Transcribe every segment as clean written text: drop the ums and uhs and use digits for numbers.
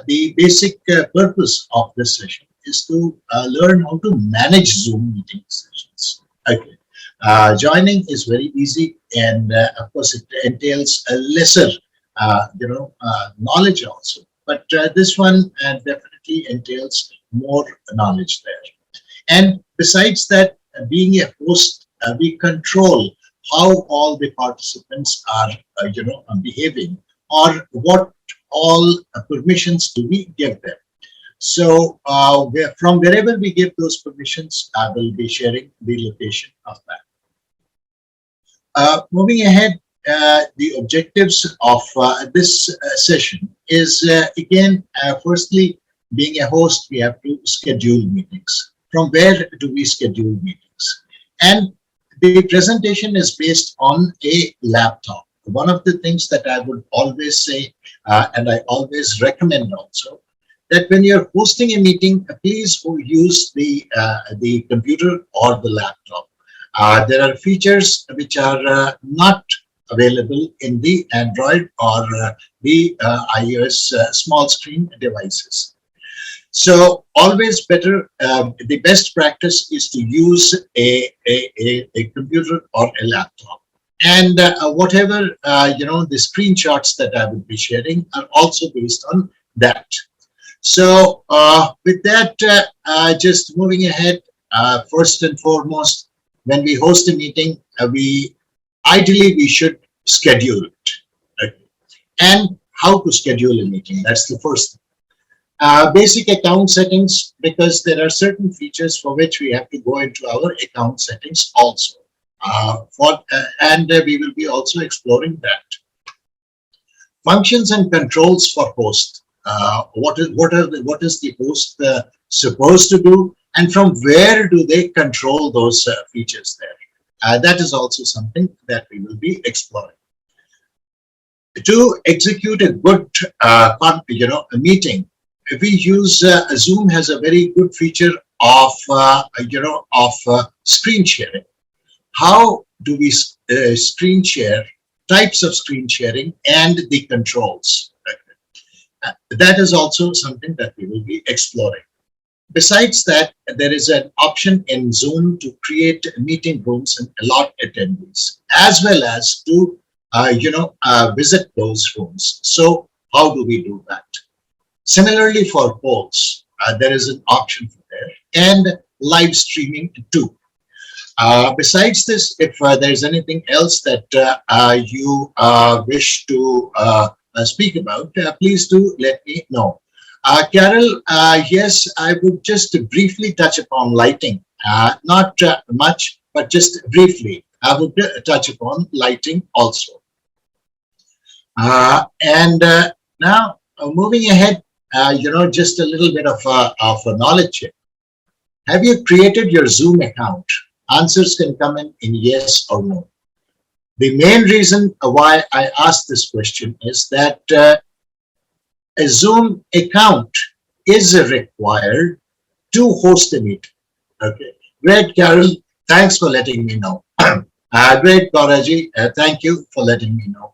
the basic purpose of this session is to learn how to manage Zoom meeting sessions. Okay. Joining is very easy, and of course it entails a lesser, knowledge also. But this one definitely entails more knowledge there. And besides that, being a host, we control how all the participants are, behaving, or what all permissions do we give them. So from wherever we give those permissions, I will be sharing the location of that. Moving ahead, the objectives of this session is again, firstly, being a host, we have to schedule meetings. From where do we schedule meetings? And the presentation is based on a laptop. One of the things that I would always say, and I always recommend also, that when you're hosting a meeting, please use the computer or the laptop. There are features which are not available in the Android or the iOS small screen devices. So always better, the best practice is to use a computer or a laptop. And whatever, the screenshots that I will be sharing are also based on that. So with that, just moving ahead, first and foremost, when we host a meeting, ideally we should schedule it. Okay. And how to schedule a meeting, that's the first thing. Basic account settings, because there are certain features for which we have to go into our account settings also. And we will be also exploring that. Functions and controls for host. What is the host supposed to do, and from where do they control those features there? That is also something that we will be exploring. To execute a good a meeting, we use Zoom has a very good feature of screen sharing. How do we screen share, types of screen sharing, and the controls? That is also something that we will be exploring. Besides that, there is an option in Zoom to create meeting rooms and allot attendees, as well as to visit those rooms. So how do we do that? Similarly, for polls, there is an option for there, and live streaming too. Besides this, if there's anything else that you wish to speak about, please do let me know. Carol, yes, I would just briefly touch upon lighting. Not much, but just briefly, I would touch upon lighting also. And now, moving ahead, just a little bit of a knowledge check. Have you created your Zoom account? Answers can come in yes or no. The main reason why I asked this question is that a Zoom account is required to host a meeting. Okay, great, Carol. Thanks for letting me know. Great, Gauraji. Thank you for letting me know.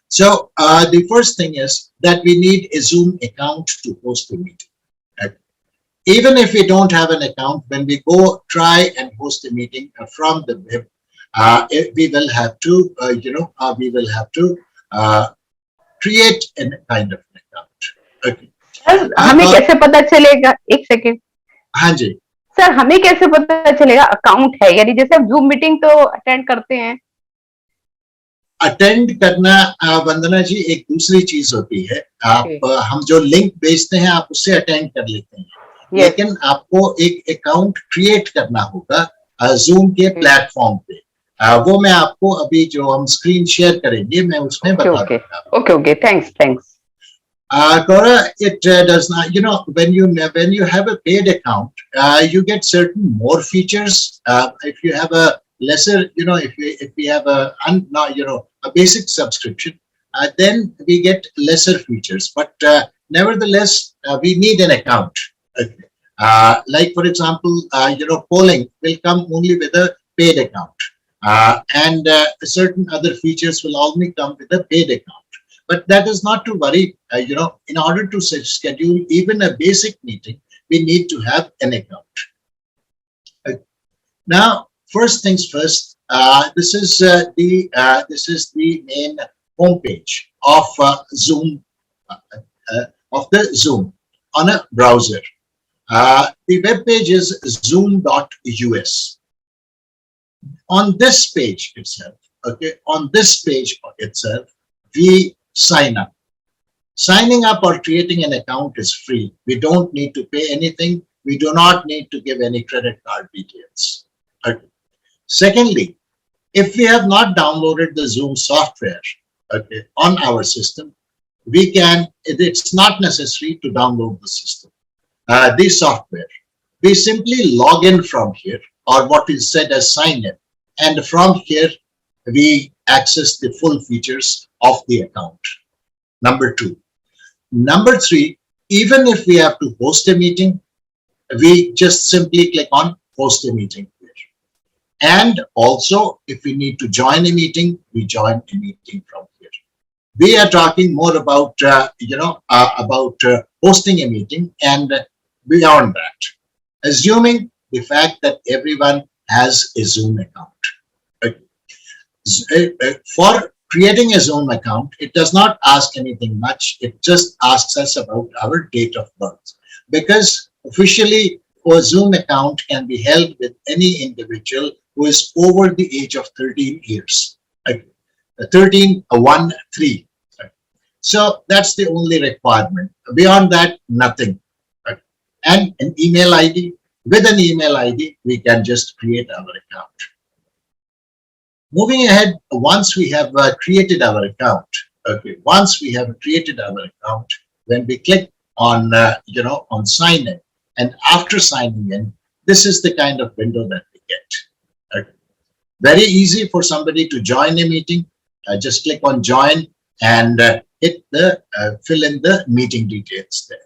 So the first thing is that we need a Zoom account to host a meeting. Okay. Even if we don't have an account, when we go try and host a meeting from the web, we will have to, create a kind of an account. Okay. Sir हमें कैसे पता चलेगा, एक second. हाँ जी sir, हमें कैसे पता चलेगा अकाउंट है, यानी जैसे हम जूम मीटिंग तो अटेंड करते हैं. अटेंड करना वंदना जी एक दूसरी चीज होती है. आप हम जो लिंक भेजते हैं आप उससे अटेंड कर लेते हैं, लेकिन आपको एक अकाउंट क्रिएट करना होगा जूम के प्लेटफॉर्म पे. वो मैं आपको अभी जो हम स्क्रीन शेयर करेंगे मैं उसमें बता दूंगा. Okay, thanks. Gaura, it does not, when you have a paid account, you get certain more features. If you have a lesser, if we have a basic subscription, then we get lesser features. But nevertheless, we need an account. Okay. Like for example, polling will come only with a paid account, and certain other features will only come with a paid account. But that is not to worry. In order to schedule even a basic meeting, we need to have an account. Now, first things first. This is the main homepage of Zoom uh, of the Zoom on a browser. The web page is zoom.us. On this page itself, we sign up. Signing up or creating an account is free. We don't need to pay anything. We do not need to give any credit card details. Okay. Secondly, if we have not downloaded the Zoom software, on our system, it's not necessary to download the software. We simply log in from here, or what is said as sign in, and from here we access the full features of the account. Number two. Number three, even if we have to host a meeting, we just simply click on host a meeting here. And also, if we need to join a meeting, we join a meeting from here. We are talking more about hosting a meeting and beyond that, assuming the fact that everyone has a Zoom account. For creating a Zoom account, it does not ask anything much. It just asks us about our date of birth, because officially a Zoom account can be held with any individual who is over the age of 13 years. 13, 1, 3. So that's the only requirement. Beyond that, nothing. And an email ID. With an email ID, we can just create our account. Moving ahead, once we have created our account, when we click on on sign in, and after signing in, this is the kind of window that we get. Very easy for somebody to join a meeting. Just click on join and hit the fill in the meeting details there.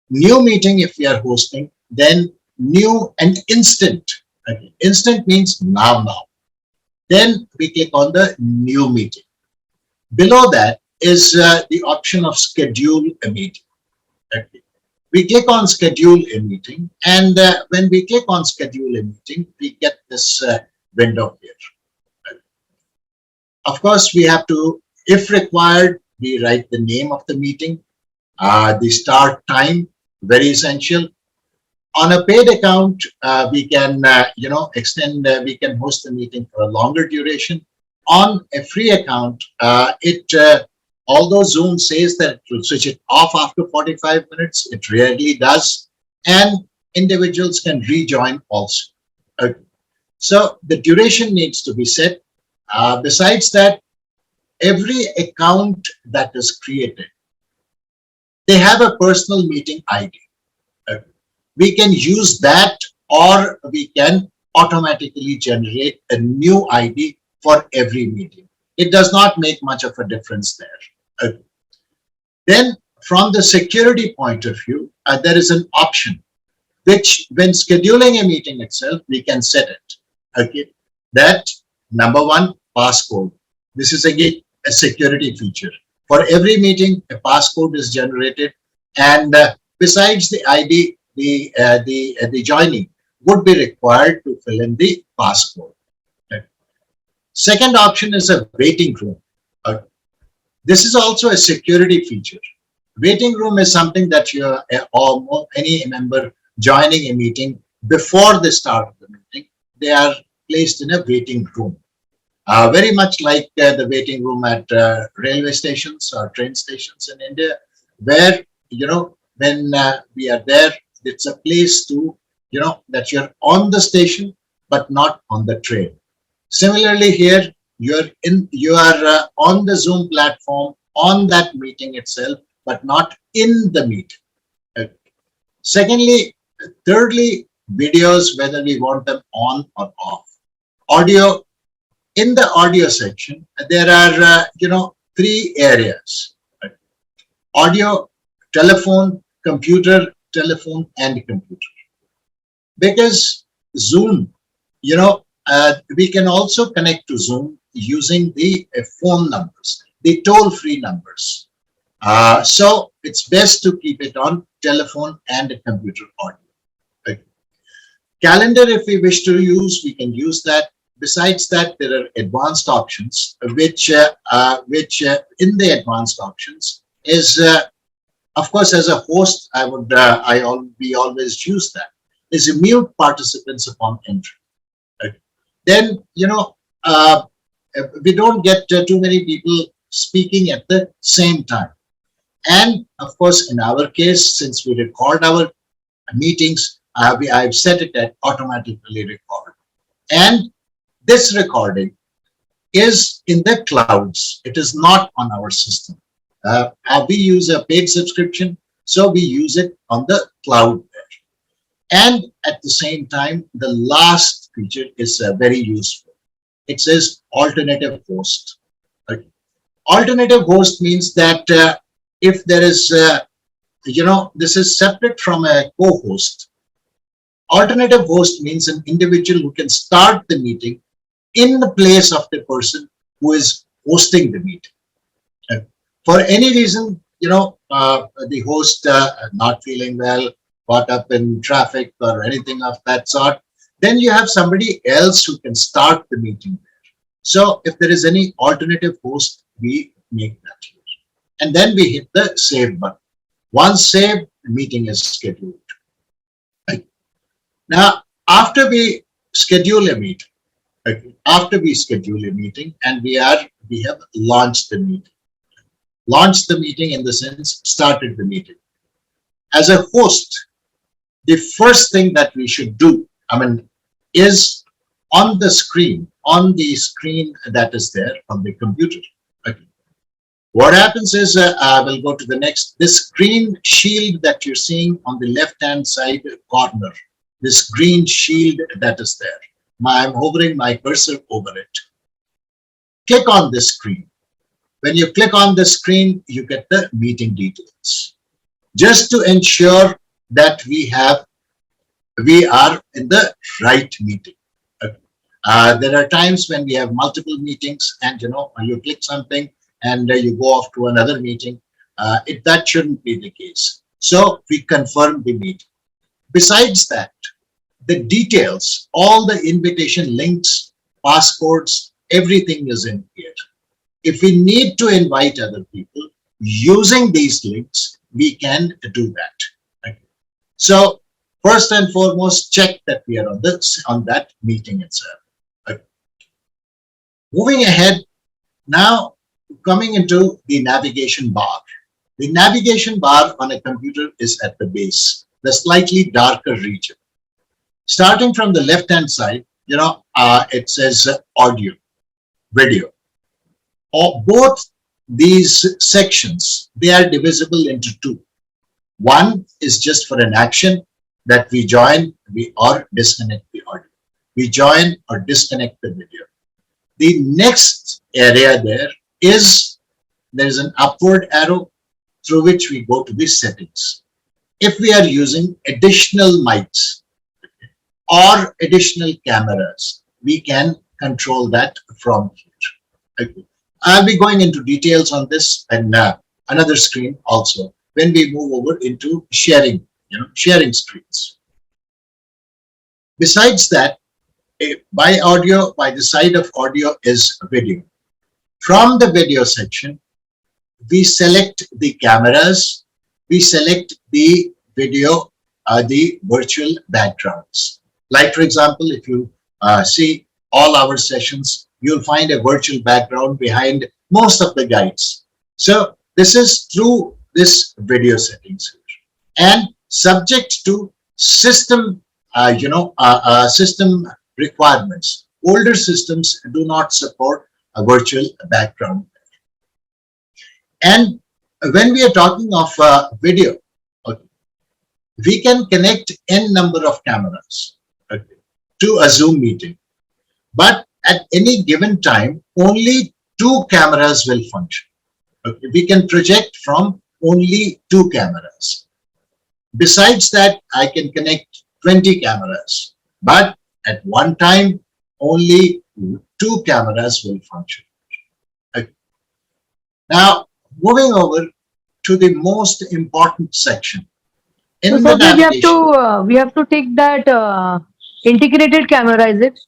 New meeting if we are hosting, then new and instant. Instant means now. Then we click on the new meeting. Below that is the option of schedule a meeting. We click on schedule a meeting, and when we click on schedule a meeting, we get this window here. Of course, we have to, if required, we write the name of the meeting, the start time, very essential. On a paid account, we can, extend, we can host the meeting for a longer duration. On a free account, although Zoom says that it will switch it off after 45 minutes, it rarely does. And individuals can rejoin also. So the duration needs to be set. Besides that, every account that is created, they have a personal meeting ID. We can use that, or we can automatically generate a new ID for every meeting. It does not make much of a difference there. Then from the security point of view, there is an option which, when scheduling a meeting itself, we can set it. That number one, passcode. This is again a security feature. For every meeting, a passcode is generated, and besides the ID, the joining would be required to fill in the passcode. Second option is a waiting room. This is also a security feature. Waiting room is something that any member joining a meeting before the start of the meeting, they are placed in a waiting room. Very much like the waiting room at railway stations or train stations in India, where, when we are there, it's a place to, that you're on the station, but not on the train. Similarly here, you are on the Zoom platform, on that meeting itself, but not in the meeting. Thirdly, videos, whether we want them on or off. Audio, in the audio section, there are, three areas. Audio, telephone, computer, telephone, and computer. Because Zoom, we can also connect to Zoom using the phone numbers. the toll-free numbers. So it's best to keep it on telephone and a computer audio. Okay. Calendar, if we wish to use, we can use that. Besides that, there are advanced options, which in the advanced options is, of course, as a host, we always use that, is mute participants upon entry. Right? Then, we don't get too many people speaking at the same time. And of course, in our case, since we record our meetings, I've set it at automatically record. And this recording is in the clouds. It is not on our system. We use a paid subscription, so we use it on the cloud there. And at the same time, the last feature is very useful. It says alternative host. Okay. Alternative host means that if there is, this is separate from a co-host. Alternative host means an individual who can start the meeting in the place of the person who is hosting the meeting. And for any reason, the host not feeling well, caught up in traffic or anything of that sort, then you have somebody else who can start the meeting there. So if there is any alternative host, we make that here. And then we hit the save button. Once saved, the meeting is scheduled. Right. Now, after we schedule a meeting, and we have launched the meeting. Launched the meeting in the sense, started the meeting. As a host, the first thing that we should do, is on the screen that is there on the computer. Okay. What happens is, I will go to the next, this green shield that you're seeing on the left-hand side corner, this green shield that is there. I'm hovering my cursor over it. Click on this screen. When you click on the screen, you get the meeting details. Just to ensure that we are in the right meeting. There are times when we have multiple meetings and you click something and you go off to another meeting. That shouldn't be the case. So we confirm the meeting. Besides that, the details, all the invitation links, passcodes, everything is in here. If we need to invite other people using these links, we can do that. Okay. So first and foremost, check that we are on that meeting itself. Okay. Moving ahead, now coming into the navigation bar. The navigation bar on a computer is at the base, the slightly darker region. Starting from the left-hand side, it says audio, video. Both these sections, they are divisible into two. One is just for an action that we join or disconnect the audio. We join or disconnect the video. The next area there is an upward arrow through which we go to the settings. If we are using additional mics or additional cameras, we can control that from here. Okay. I'll be going into details on this and another screen also when we move over into sharing screens. Besides that, by the side of audio is video. From the video section, we select the cameras, we select the video, the virtual backgrounds. Like, for example, if you see all our sessions, you'll find a virtual background behind most of the guides. So this is through this video settings here. And subject to system, system requirements. Older systems do not support a virtual background. And when we are talking of video, okay, we can connect n number of cameras, okay, to a Zoom meeting. But at any given time, only 2 cameras will function. Okay, we can project from only 2 cameras. Besides that, I can connect 20 cameras, but at one time, only 2 cameras will function. Okay. Now, moving over to the most important section So, in the sir, navigation. we have to take that integrated camera, is it?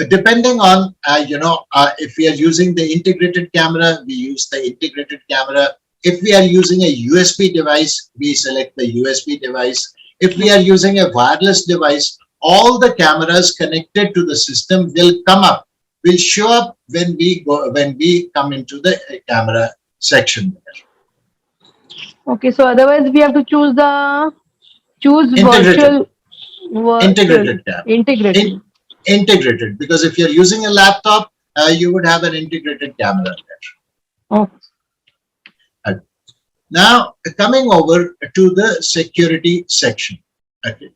Depending on, if we are using the integrated camera, we use the integrated camera. If we are using a USB device, we select the USB device. If we are using a wireless device, all the cameras connected to the system will come up, will show up when we come into the camera section there. Okay, so otherwise we have to choose Integrated, virtual integrated camera. integrated. Integrated, because if you're using a laptop, you would have an integrated camera there. Oh, Now, coming over to the security section. Okay.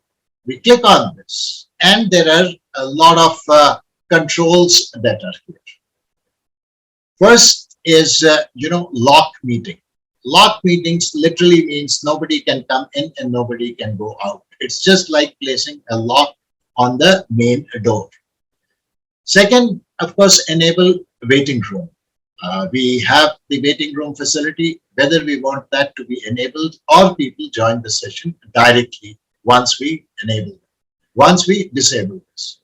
We click on this, and there are a lot of controls that are here. First is, lock meeting. Lock meetings literally means nobody can come in and nobody can go out. It's just like placing a lock on the main door. Second, of course, enable waiting room. We have the waiting room facility, whether we want that to be enabled or people join the session directly once we enable them, once we disable this.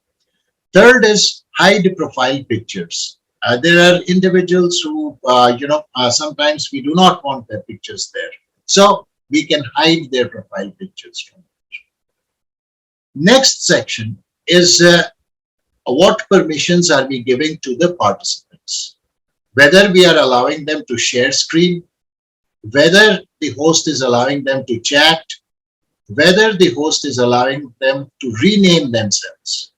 Third is hide profile pictures. There are individuals who, sometimes we do not want their pictures there. So we can hide their profile pictures from it. Next section is what permissions are we giving to the participants? Whether we are allowing them to share screen, whether the host is allowing them to chat, whether the host is allowing them to rename themselves,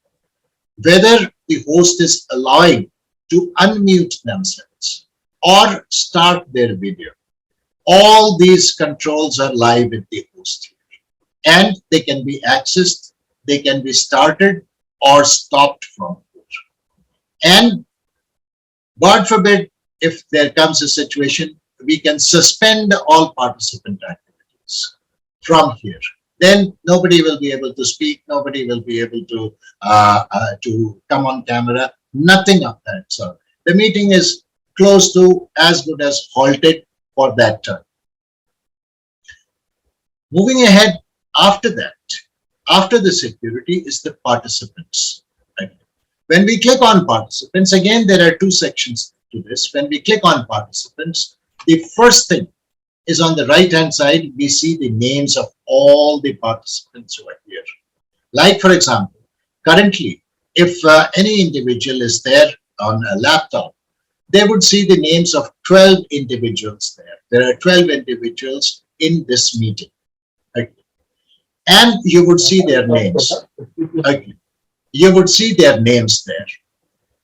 whether the host is allowing to unmute themselves or start their video. All these controls are live with the host here, and they can be accessed, they can be started or stopped from here. And God forbid, if there comes a situation, we can suspend all participant activities from here. Then nobody will be able to speak, nobody will be able to come on camera, nothing of that sort. The meeting is close to as good as halted for that time. Moving ahead, after that, after the security is the participants. Right? When we click on participants, again, there are two sections to this. When we click on participants, the first thing is on the right hand side, we see the names of all the participants who are here. Like, for example, currently, if any individual is there on a laptop, they would see the names of 12 individuals there. There are 12 individuals in this meeting. Okay. And you would see their names. Okay. You would see their names there.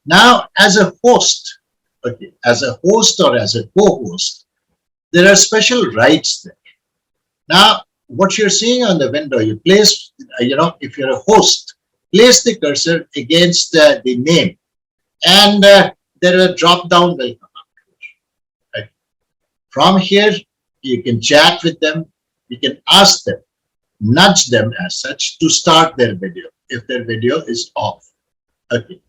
Now, as a host, okay, as a host or as a co-host, there are special rights there. Now, what you're seeing on the window, you place, if you're a host, place the cursor against the name, and there are drop-down will come up. Right? From here, you can chat with them, you can ask them, nudge them as such to start their video if their video is off. Okay.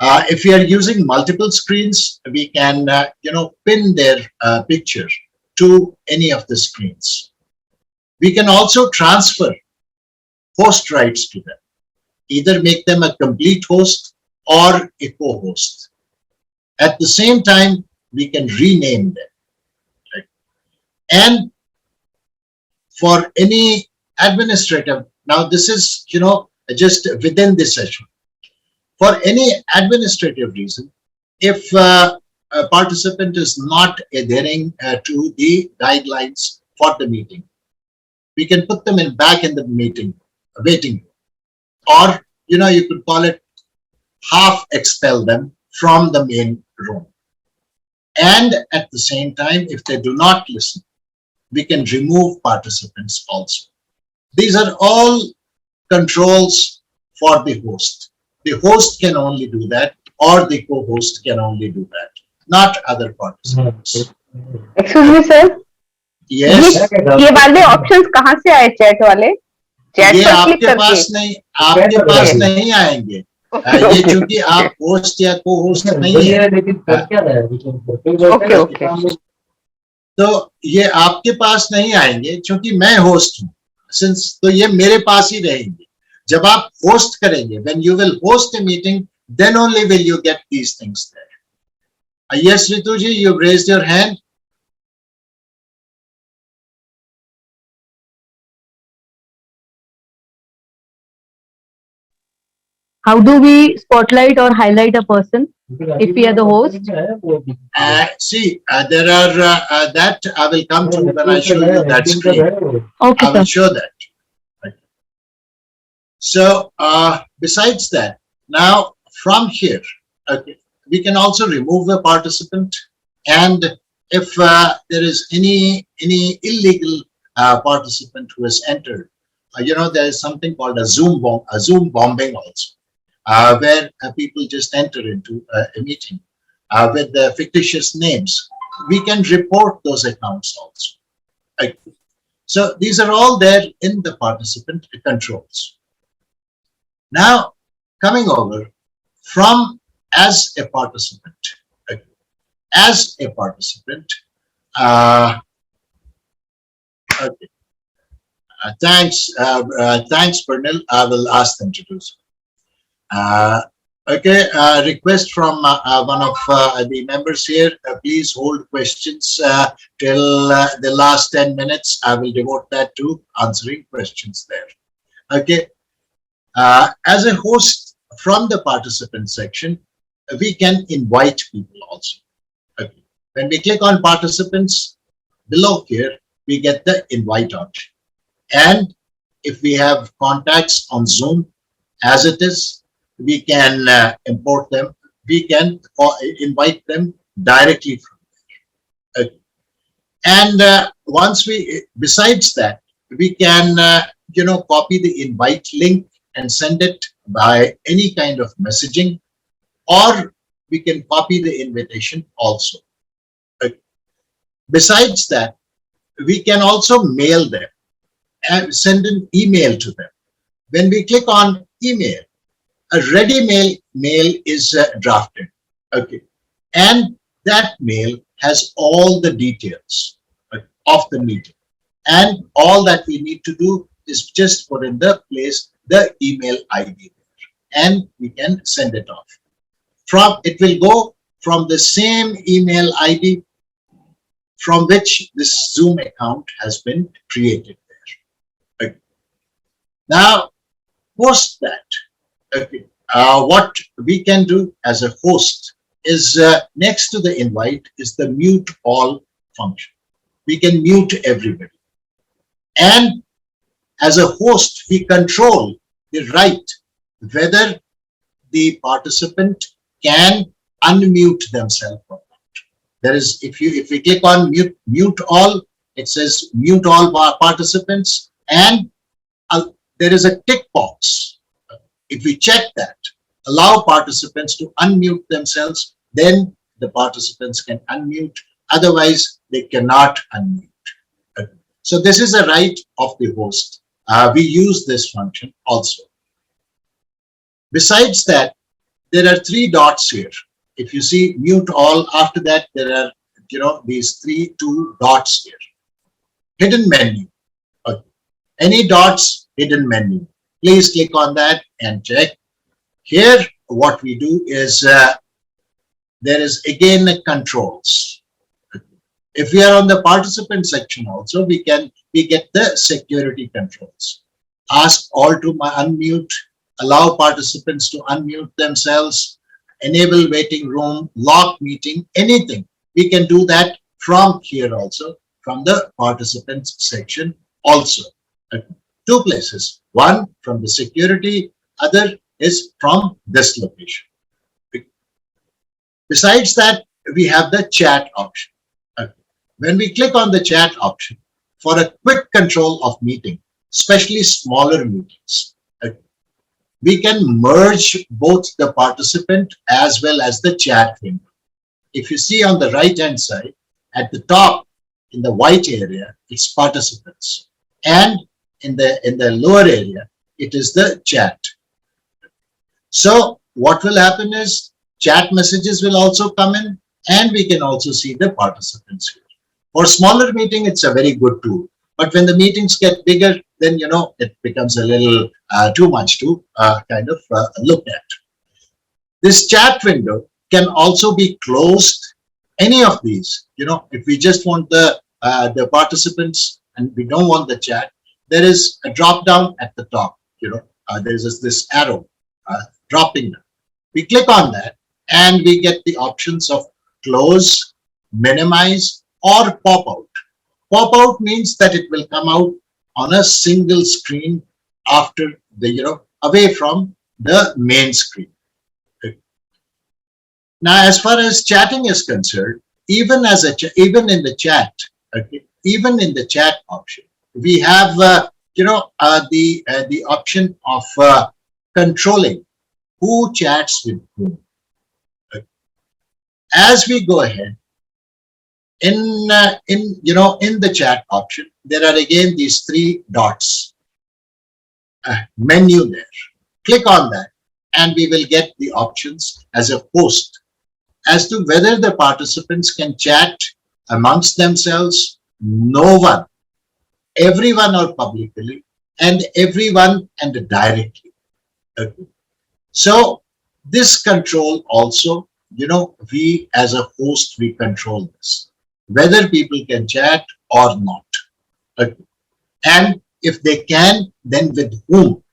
If we are using multiple screens, we can, pin their picture to any of the screens. We can also transfer host rights to them, either make them a complete host or a co-host. At the same time, we can rename them. Right? And for any administrative, now this is, just within this session. For any administrative reason, if a participant is not adhering to the guidelines for the meeting, we can put them back in the meeting, waiting room. Or, you could call it half expel them from the main room. And at the same time, if they do not listen, we can remove participants also. These are all controls for the host. The host can only do that, or the co-host can only do that, not other participants. Excuse me sir, Yes, ये वाले options कहाँ से आए? Chat वाले, chat ये पर click आपके करके? पास नहीं, आपके पास Okay. नहीं आएंगे। ये चूंकि आप होस्ट या को होस्ट नहीं है, ओके ओके तो ये आपके पास नहीं आएंगे क्योंकि मैं होस्ट हूँ, सिंस तो ये मेरे पास ही रहेंगे। जब आप होस्ट करेंगे, when you will host a meeting, then only will you get these things there. Yes, Ritu ji, you've raised your hand. How do we spotlight or highlight a person if we are the host? See, there are that I will come to when I show you that screen. Okay, I will sir. show that. So, besides that, now from here, okay, we can also remove a participant, and if there is any illegal participant who has entered, there is something called a Zoom bombing also, where people just enter into a meeting with the fictitious names. We can report those accounts also. Right? So these are all there in the participant controls. Now, coming over from as a participant, okay, as a participant, okay, thanks, Pernil. I will ask them to do so. Okay, request from one of the members here. Please hold questions till the last 10 minutes. I will devote that to answering questions there. Okay. As a host from the participant section, we can invite people also. Okay. When we click on participants, below here, we get the invite option. And if we have contacts on Zoom, as it is, we can import them. We can invite them directly from there. Okay. And once besides that, we can, copy the invite link and send it by any kind of messaging, or we can copy the invitation also. Besides that, we can also mail them and send an email to them. When we click on email, a ready mail is drafted. Okay. And that mail has all the details of the meeting. And all that we need to do is just put in the place the email ID there, and we can send it off. It will go from the same email ID from which this Zoom account has been created there. Okay. Now, post that, okay, what we can do as a host is next to the invite is the mute all function. We can mute everybody. And as a host, we control the right whether the participant can unmute themselves or not. There is, if we click on mute all, it says mute all participants, and there is a tick box. If we check that, allow participants to unmute themselves, then the participants can unmute. Otherwise, they cannot unmute. So this is a right of the host. We use this function also. Besides that, there are 3 dots here. If you see mute all, after that there are these 2 dots here. Hidden menu. Okay. Any dots, hidden menu. Please click on that and check. Here, what we do is there is again controls. If we are on the participant section also, we get the security controls. Ask all to unmute, allow participants to unmute themselves, enable waiting room, lock meeting, anything. We can do that from here also, from the participants section also. 2 places. One from the security, other is from this location. Besides that, we have the chat option. When we click on the chat option, for a quick control of meeting, especially smaller meetings, we can merge both the participant as well as the chat window. If you see on the right hand side, at the top in the white area, it's participants, and in the lower area, it is the chat. So what will happen is chat messages will also come in, and we can also see the participants here. For smaller meeting, it's a very good tool. But when the meetings get bigger, then it becomes a little too much to kind of look at. This chat window can also be closed. Any of these, if we just want the participants and we don't want the chat, there is a drop down at the top. There is this arrow dropping down. We click on that and we get the options of close, minimize, or pop out. Pop out means that it will come out on a single screen after away from the main screen. Now, as far as chatting is concerned, even in the chat, even in the chat option, we have the option of controlling who chats with whom. As we go ahead, in the chat option, there are again these three dots menu there. Click on that, and we will get the options as a host as to whether the participants can chat amongst themselves, no one, everyone or publicly, and everyone and directly. So this control also, we as a host, we control this, whether people can chat or not. And if they can, then with whom.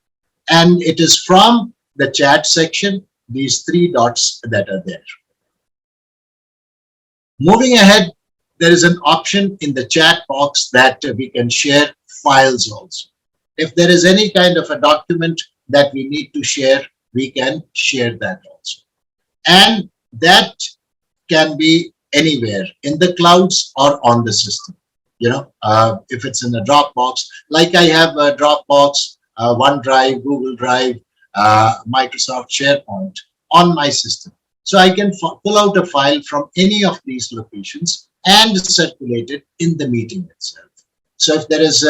And it is from the chat section, these three dots that are there. Moving ahead, there is an option in the chat box that we can share files also. If there is any kind of a document that we need to share, we can share that also. And that can be anywhere in the clouds or on the system. If it's in a Dropbox, like I have a Dropbox, OneDrive, Google Drive, Microsoft SharePoint on my system. So I can pull out a file from any of these locations and circulate it in the meeting itself. So if there is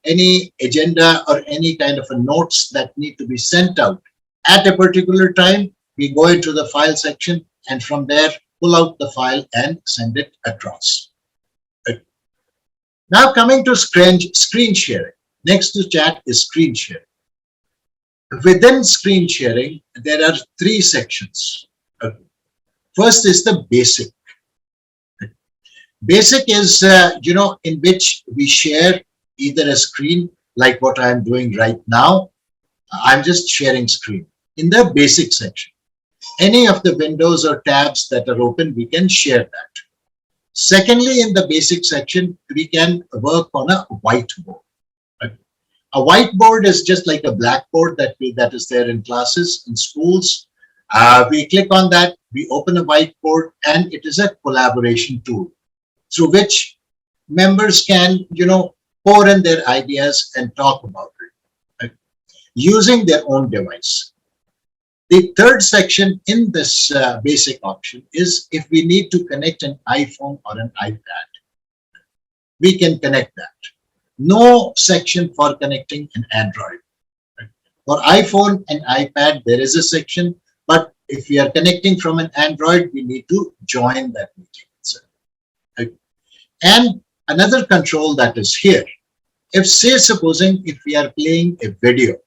any agenda or any kind of a notes that need to be sent out at a particular time, we go into the file section and from there pull out the file and send it across. Now coming to screen sharing. Next to chat is screen sharing. Within screen sharing, there are three sections. First is the basic. Basic is, in which we share either a screen like what I'm doing right now. I'm just sharing screen. In the basic section, any of the windows or tabs that are open, we can share that. Secondly, in the basic section, we can work on a whiteboard. A whiteboard is just like a blackboard that is there in classes, in schools. We click on that, we open a whiteboard, and it is a collaboration tool through which members can, pour in their ideas and talk about it using their own device. The third section in this basic option is if we need to connect an iPhone or an iPad, we can connect that. No section for connecting an Android. For iPhone and iPad, there is a section, but if we are connecting from an Android, we need to join that meeting itself. And another control that is here, if say supposing if we are playing a video,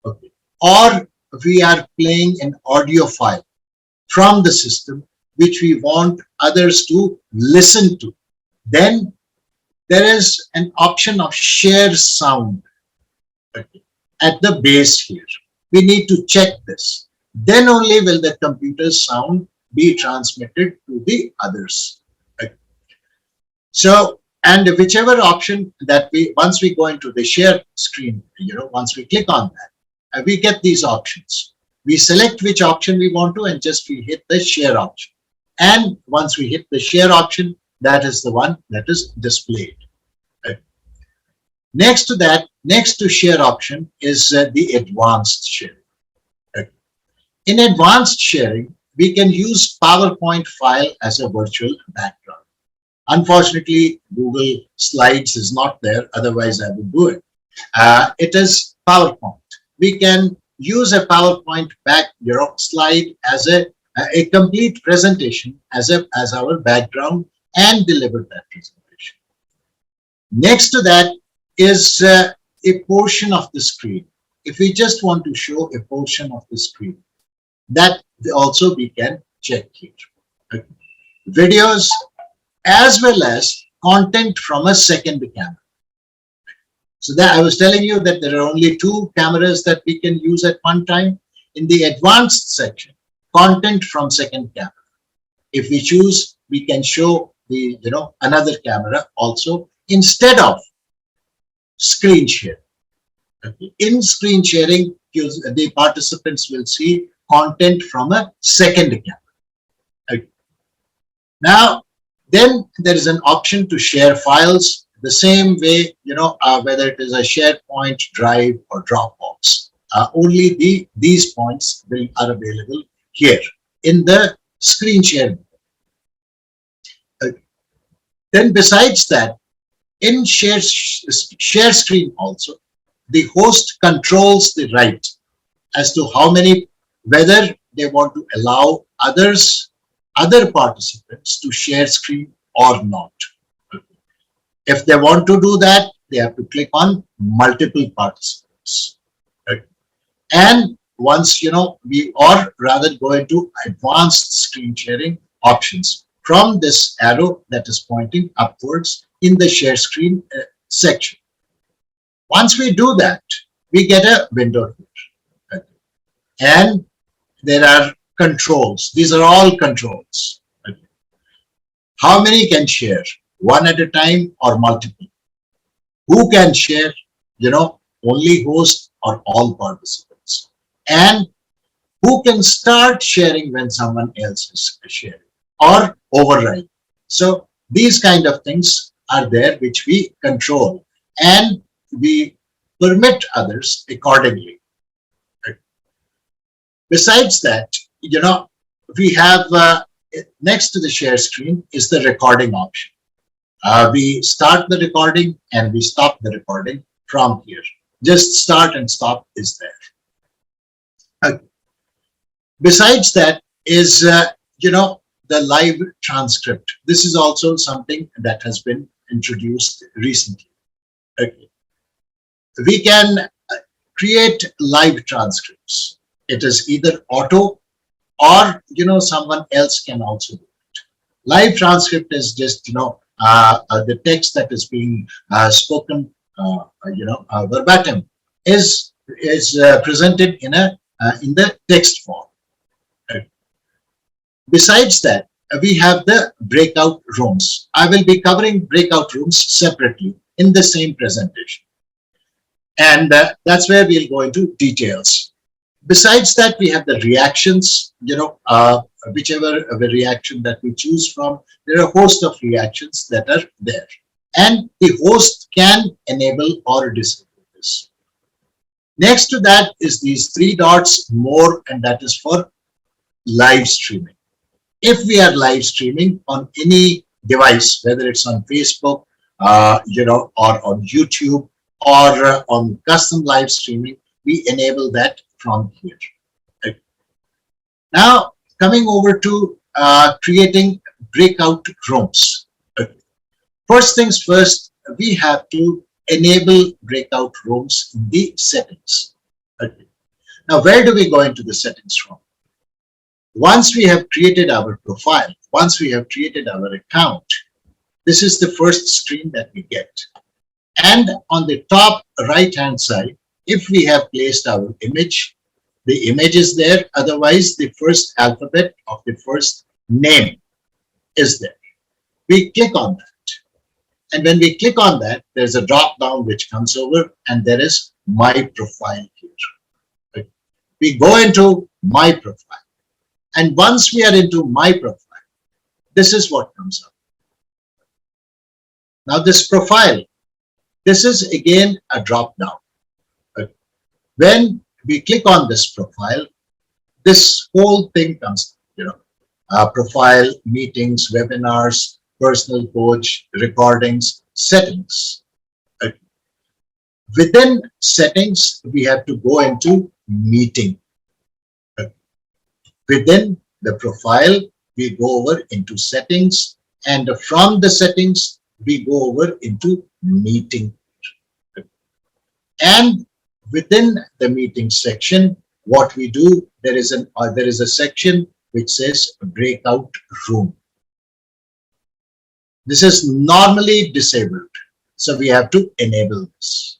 okay, or we are playing an audio file from the system, which we want others to listen to, then there is an option of share sound at the base here. We need to check this. Then only will the computer's sound be transmitted to the others. So, and whichever option that once we go into the share screen, once we click on that, we get these options. We select which option we want to and just we hit the share option. And once we hit the share option, that is the one that is displayed. Next to that, next to share option is the advanced sharing. In advanced sharing, we can use PowerPoint file as a virtual background. Unfortunately, Google Slides is not there, otherwise I would do it. It is PowerPoint. We can use a PowerPoint slide as a complete presentation as our background and deliver that presentation. Next to that is a portion of the screen. If we just want to show a portion of the screen, that also we can check here. Okay. Videos as well as content from a second camera. So that I was telling you that there are only 2 cameras that we can use at one time. In the advanced section, content from second camera. If we choose, we can show the another camera also instead of screen share. Okay. In screen sharing, the participants will see content from a second camera. Okay. Now, then there is an option to share files the same way, whether it is a SharePoint, Drive, or Dropbox. Only these points are available here in the screen sharing. Then besides that, in share screen also, the host controls the right as to whether they want to allow other participants to share screen or not. If they want to do that, they have to click on multiple participants. Right? And once, or rather go into advanced screen sharing options from this arrow that is pointing upwards in the share screen section. Once we do that, we get a window here. Okay. And there are controls. These are all controls. Okay. How many can share? One at a time or multiple? Who can share? Only host or all participants? And who can start sharing when someone else is sharing or override? So these kind of things are there which we control and we permit others accordingly. Besides that, we have next to the share screen is the recording option. We start the recording and we stop the recording from here. Just start and stop is there. Besides that is, the live transcript. This is also something that has been introduced recently. Okay. We can create live transcripts. It is either auto or, someone else can also do it. Live transcript is just, the text that is being spoken, verbatim is presented in the text form. Right. Besides that, we have the breakout rooms. I will be covering breakout rooms separately in the same presentation. And that's where we'll go into details. Besides that, we have the reactions, whichever reaction that we choose from, there are a host of reactions that are there. And the host can enable or disable this. Next to that is these 3 dots, more, and that is for live streaming. If we are live streaming on any device, whether it's on Facebook, or on YouTube, or on custom live streaming, we enable that from here. Right. Now, coming over to creating breakout rooms. Okay. First things first, we have to enable breakout rooms in the settings. Okay. Now, where do we go into the settings from? Once we have created our profile, once we have created our account, this is the first screen that we get. And on the top right-hand side, if we have placed our image, the image is there. Otherwise, the first alphabet of the first name is there. We click on that. And when we click on that, there's a drop down which comes over and there is My Profile here. Right? We go into My Profile. And once we are into My Profile, this is what comes up. Now this profile, this is again a drop down. Right? When we click on this profile, this whole thing comes, profile, meetings, webinars, personal coach, recordings, settings. Right? Within settings, we have to go into meeting. Within the profile, we go over into settings, and from the settings, we go over into meeting. And within the meeting section, what we do, there is a section which says breakout room. This is normally disabled, so we have to enable this.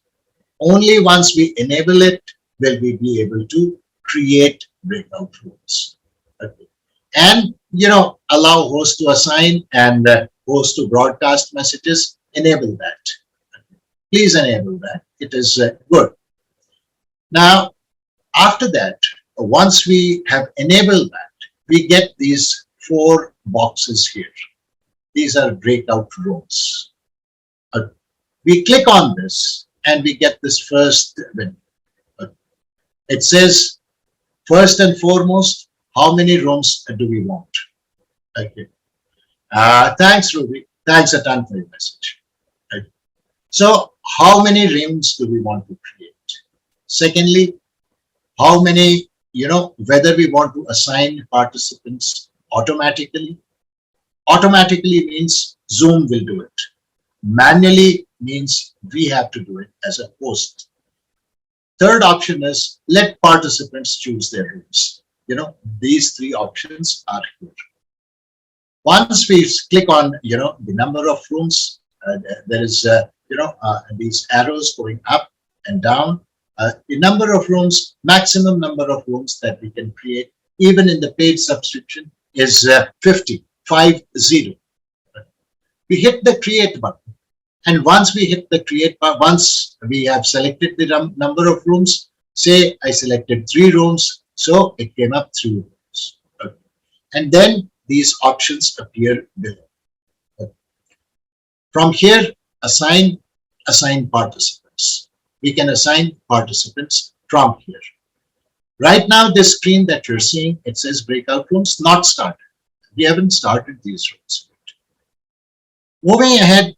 Only once we enable it will we be able to create breakout rooms. Okay. And allow host to assign and host to broadcast messages. Enable that. Please enable that. It is good. Now, after that, once we have enabled that, we get these 4 boxes here. These are breakout rooms. We click on this and we get this first window. It says, first and foremost, how many rooms do we want? Okay. Thanks, Ruby. Thanks a ton for your message. Okay. So, how many rooms do we want to create? Secondly, how many, whether we want to assign participants automatically. Automatically means Zoom will do it. Manually means we have to do it as a host. Third option is let participants choose their rooms. These 3 options are here. Once we click on, the number of rooms, there is, these arrows going up and down. The number of rooms, maximum number of rooms that we can create, even in the paid subscription, is 50. We hit the create button, and once we hit the create button, once we have selected the number of rooms, say I selected 3 rooms, so it came up 3 rooms. Okay. And then these options appear below. Okay. From here, assign participants. We can assign participants from here. Right now, this screen that you're seeing, it says breakout rooms not started. We haven't started these rooms yet. Moving ahead,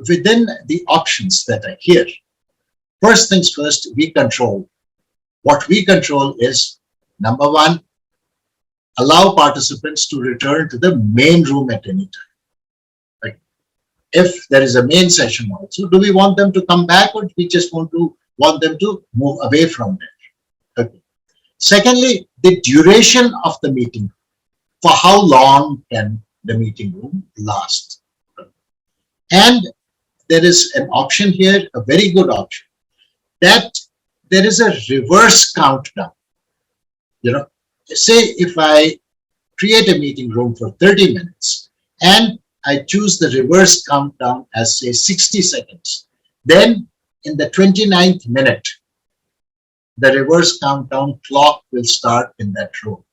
within the options that are here, first things first, we control. What we control is, number 1, allow participants to return to the main room at any time. Like, if there is a main session also, do we want them to come back, or do we just want them to move away from there? Okay. Secondly, the duration of the meeting. For how long can the meeting room last? And there is an option here, a very good option, that there is a reverse countdown. Say if I create a meeting room for 30 minutes and I choose the reverse countdown as, say, 60 seconds, then in the 29th minute, the reverse countdown clock will start in that room.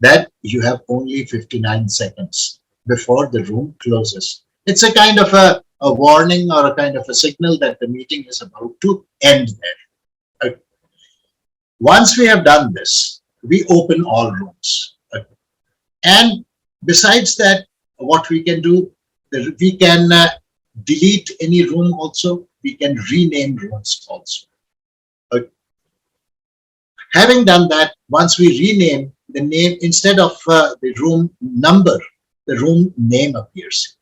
That you have only 59 seconds before the room closes. It's a kind of a warning or a kind of a signal that the meeting is about to end there. Okay. Once we have done this, we open all rooms. Okay. And besides that, what we can do, we can delete any room also. We can rename rooms also. Okay. Having done that, once we rename the name, instead of the room number, the room name appears.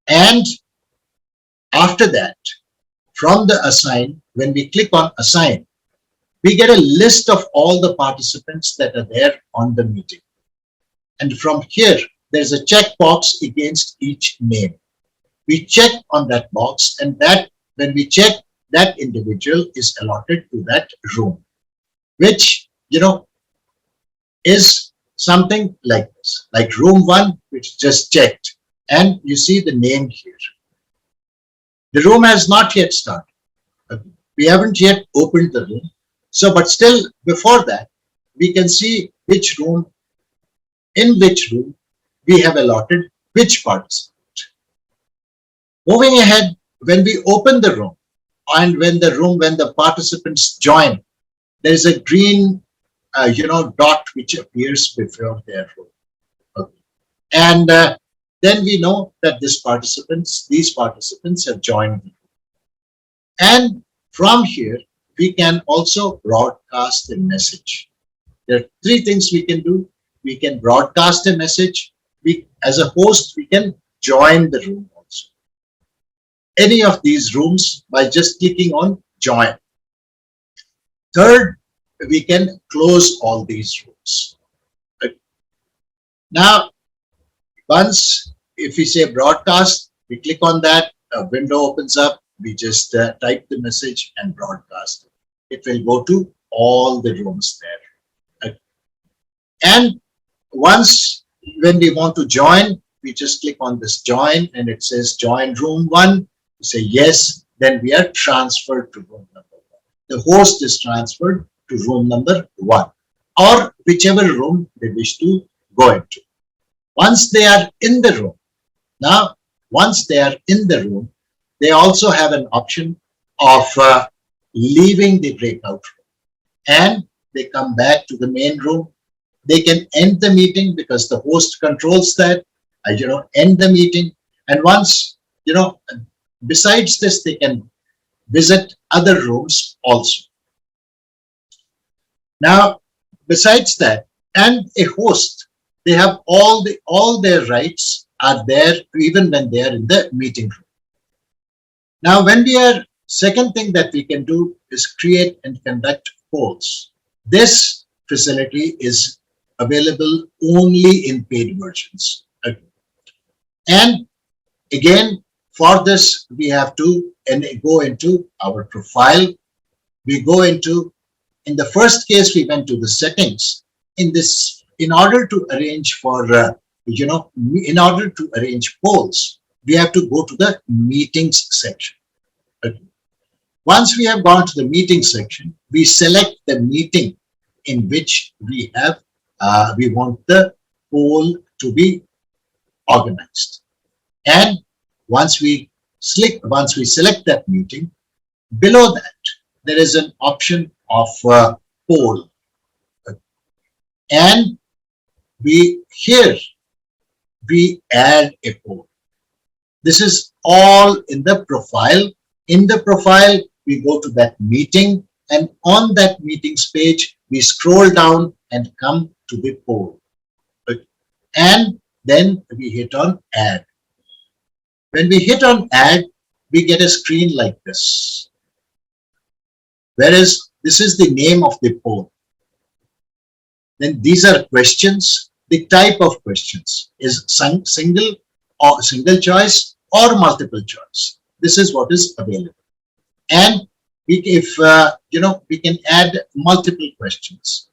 And after that, from the assign, when we click on assign, we get a list of all the participants that are there on the meeting. And from here, there's a checkbox against each name. We check on that box, and that when we check, that individual is allotted to that room, which, is something like this, like room 1, which just checked, and you see the name here. The room has not yet started. We haven't yet opened the room. So, but still before that, we can see in which room we have allotted which participant. Moving ahead, when we open the room, and when the participants join, there is a green dot which appears before their room. Okay. And then we know that these participants have joined the room. And from here, we can also broadcast the message. There are three things we can do. We can broadcast a message. We, as a host, we can join the room also. Any of these rooms by just clicking on join. Third, we can close all these rooms. Now, once if we say broadcast, we click on that, a window opens up, we just type the message and broadcast it. It will go to all the rooms there. And once when we want to join, we just click on this join and it says join room 1. We say yes, then we are transferred to room number 1. The host is transferred to room number 1 or whichever room they wish to go into. Once they are in the room, now once they are in the room, they also have an option of leaving the breakout room and they come back to the main room. They can end the meeting because the host controls that, end the meeting. And once, besides this, they can visit other rooms also. Now, besides that, and a host, they have all their rights are there even when they are in the meeting room. Now, second thing that we can do is create and conduct polls. This facility is available only in paid versions. And again, for this, we have to go into our profile. We go into, in the first case, we went to the settings. In order to arrange for, in order to arrange polls, we have to go to the meetings section. Once we have gone to the meeting section, we select the meeting in which we want the poll to be organized. And once we select that meeting, below that there is an option of poll, and we add a poll. This is all in the profile. In the profile, we go to that meeting, and on that meetings page, we scroll down and come to the poll. And then we hit on add. When we hit on add, we get a screen like this. Whereas this is the name of the poll. Then these are questions. The type of questions is single choice or multiple choice. This is what is available. And we can add multiple questions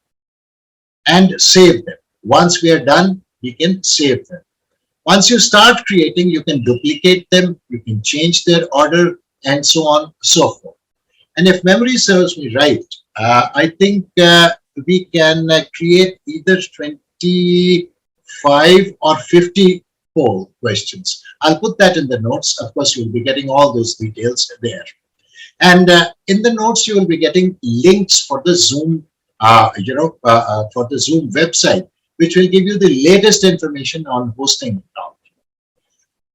and save them. Once we are done, we can save them. Once you start creating, you can duplicate them, you can change their order, and so on and so forth. And if memory serves me right, I think we can create either 25 or 50 poll questions. I'll put that in the notes. Of course, you'll be getting all those details there. And in the notes, you will be getting links for the Zoom, for the Zoom website, which will give you the latest information on hosting now.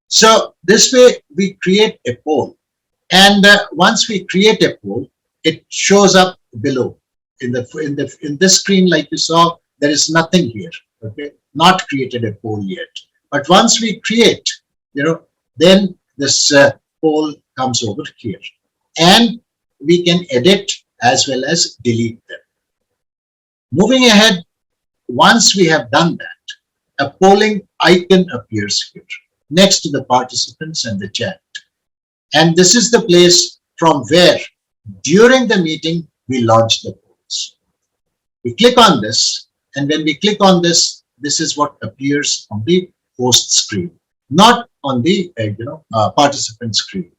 So this way, we create a poll. And once we create a poll, it shows up below. In this screen, like you saw, there is nothing here. Okay, not created a poll yet. But once we create, then this poll comes over here, and we can edit as well as delete them. Moving ahead, once we have done that, a polling icon appears here next to the participants and the chat. And this is the place from where, during the meeting, we launch the polls. We click on this, and when we click on this, this is what appears on the host screen, not on the participant screen.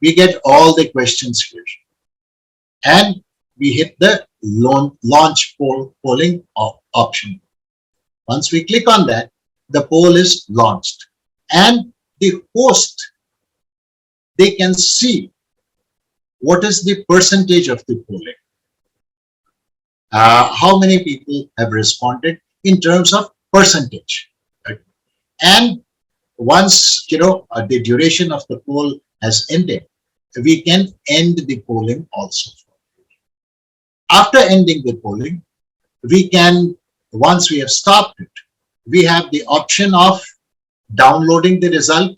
We get all the questions here, and we hit the launch polling option. Once we click on that, the poll is launched, and the host, they can see what is the percentage of the polling, how many people have responded in terms of percentage. Right? And once the duration of the poll has ended, we can end the polling also. After ending the polling, we can, once we have stopped it, we have the option of downloading the result.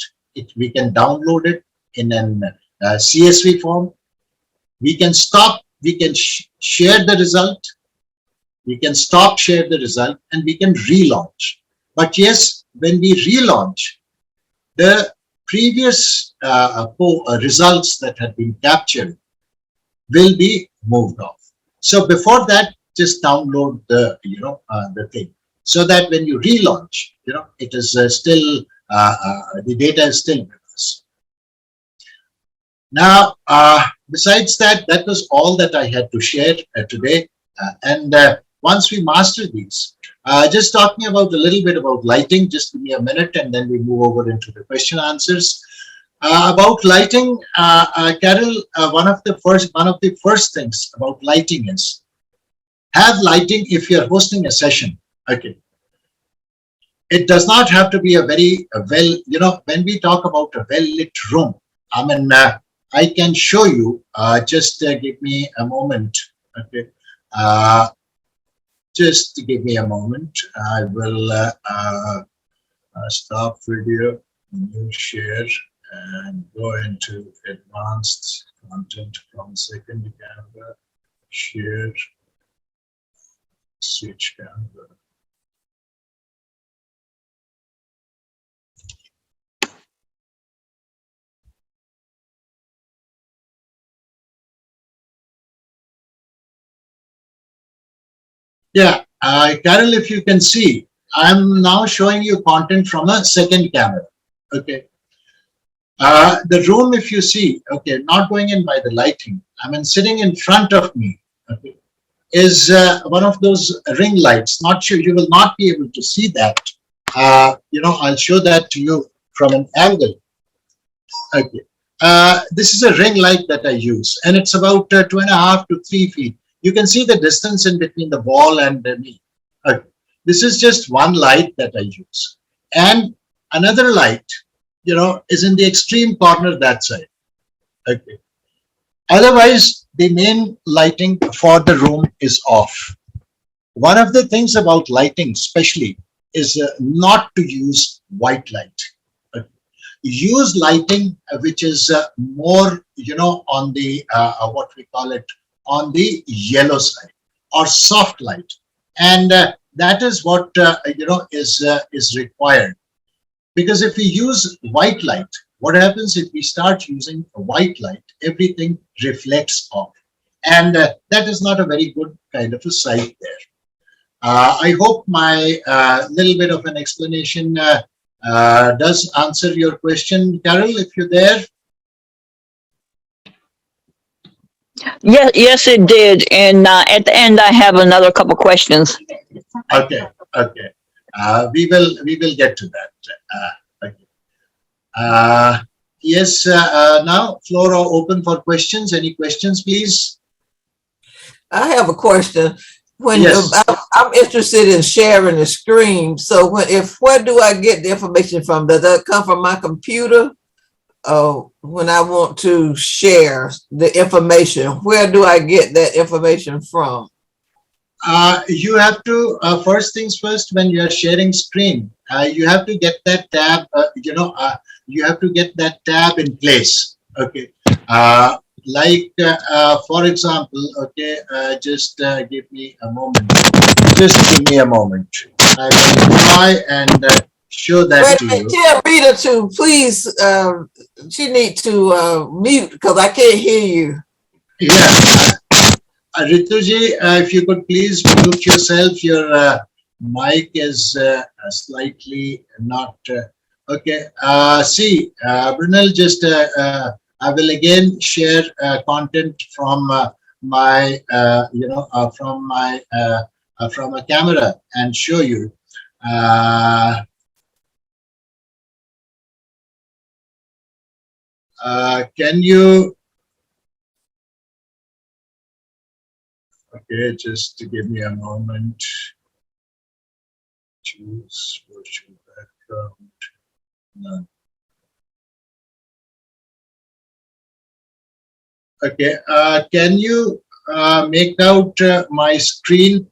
We can download it in an CSV form. We can stop, we can share the result. We can stop share the result, and we can relaunch. But yes, when we relaunch, the previous results that had been captured will be moved off. So before that, just download the the thing, so that when you relaunch, it is still the data is still with us. Now, besides that, that was all that I had to share today. And once we master these, just talking about a little bit about lighting, just give me a minute, and then we move over into the question answers. About lighting, Carol, one of the first things about lighting is have lighting if you're hosting a session. Okay, it does not have to be a very well. When we talk about a well lit room, I mean, I can show you. Just give me a moment. Okay, just give me a moment. I will stop video, new share, and go into advanced content from second camera, share, switch camera. Yeah, Carol, if you can see, I'm now showing you content from a second camera. Okay. The room, if you see, okay, not going in by the lighting, I mean, sitting in front of me, okay, is one of those ring lights. Not sure, you will not be able to see that. I'll show that to you from an angle. Okay. This is a ring light that I use, and it's about 2.5 to 3 feet. You can see the distance in between the wall and me. Okay. This is just one light that I use. And another light, is in the extreme corner that side. Okay. Otherwise, the main lighting for the room is off. One of the things about lighting, especially, is not to use white light. Use lighting which is more, on the what we call it, on the yellow side, or soft light, and that is what is required. Because if we use white light, what happens if we start using a white light? Everything reflects off, and that is not a very good kind of a sight there. I hope my little bit of an explanation does answer your question, Carol, if you're there. Yes, it did. And at the end, I have another couple questions. Okay, okay. We will get to that. Okay. Yes. Now, floor open for questions. Any questions, please? I have a question. When Yes. I'm interested in sharing the screen, so where do I get the information from? Does that come from my computer? When I want to share the information, where do I get that information from? You have to, first things first, when you are sharing screen, you have to get that tab, you have to get that tab in place. Okay. Like, for example, okay, just give me a moment. Just give me a moment. I will try and show that to you. Tell Rita to please, she need to mute because I can't hear you. Yeah. Rituji, if you could please mute yourself. Your mic is slightly not okay. See, Brunel, just I will again share content from my from a camera and show you. Can you? Okay, just to give me a moment. Choose virtual background. None. Okay. Can you make out my screen?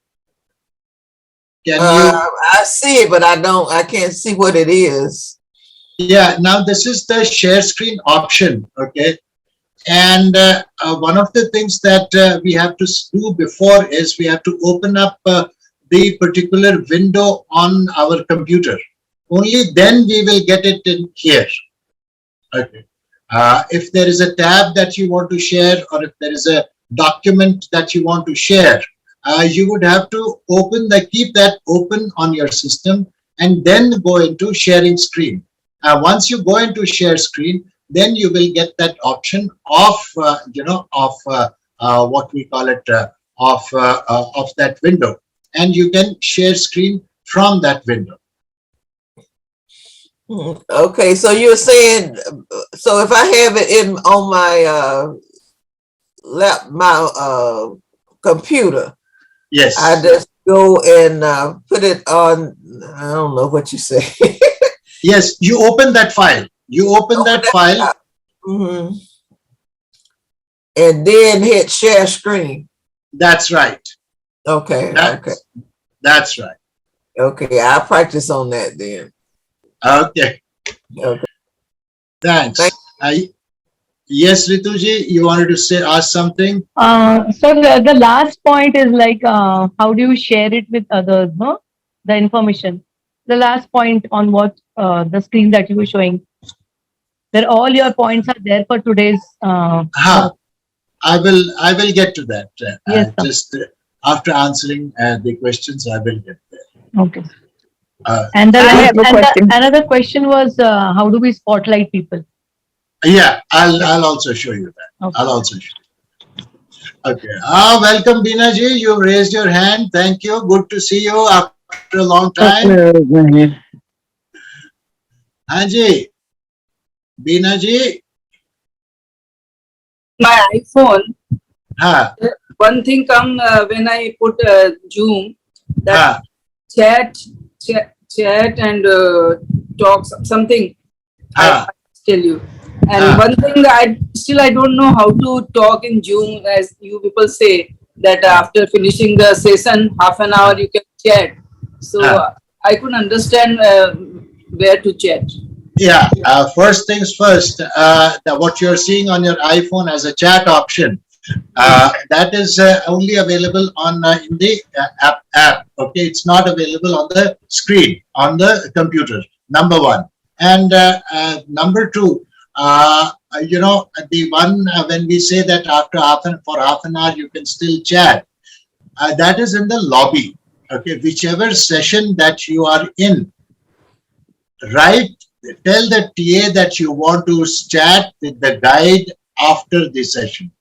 Can you? I see it, but I can't see what it is. Yeah. Now this is the share screen option. Okay. And one of the things that we have to do before is we have to open up the particular window on our computer. Only then we will get it in here. Okay. If there is a tab that you want to share, or if there is a document that you want to share, you would have to keep that open on your system and then go into sharing screen. Once you go into share screen, then you will get that option of what we call it of that window, and you can share screen from that window. Okay, so you're saying, so if I have it in on my computer, Yes. I just go and put it on. I don't know what you say. Yes, you open that file. You open that file. Mm-hmm. And then hit share screen. That's right. Okay. That's right. Okay. I'll practice on that then. Okay. Okay. Thanks. Yes, Rituji, you wanted to ask something? So the last point is like, how do you share it with others? No, the information. The last point on what the screen that you were showing, where all your points are there for today's. I will get to that. Yes, sir. Just after answering the questions, I will get there. Okay. Uh, And I have a question. Another question was, how do we spotlight people? Yeah, I'll also show you that. Okay. I'll also show you. Okay. Welcome, Bina ji. You raised your hand. Thank you. Good to see you after a long time. Hanji, Bina ji. My iPhone, Ha. one thing come when I put Zoom, that Ha. chat and talk something. Ah. I tell you. And Ah. one thing I don't know how to talk in Zoom, as you people say that after finishing the session, half an hour you can chat. So I couldn't understand where to chat. Yeah, first things first, what you're seeing on your iPhone as a chat option, that is only available on in the app. Okay, it's not available on the screen on the computer. Number one, and number two, the one when we say that after for half an hour you can still chat, that is in the lobby. Okay, whichever session that you are in, right? Tell the TA that you want to chat with the guide after the session.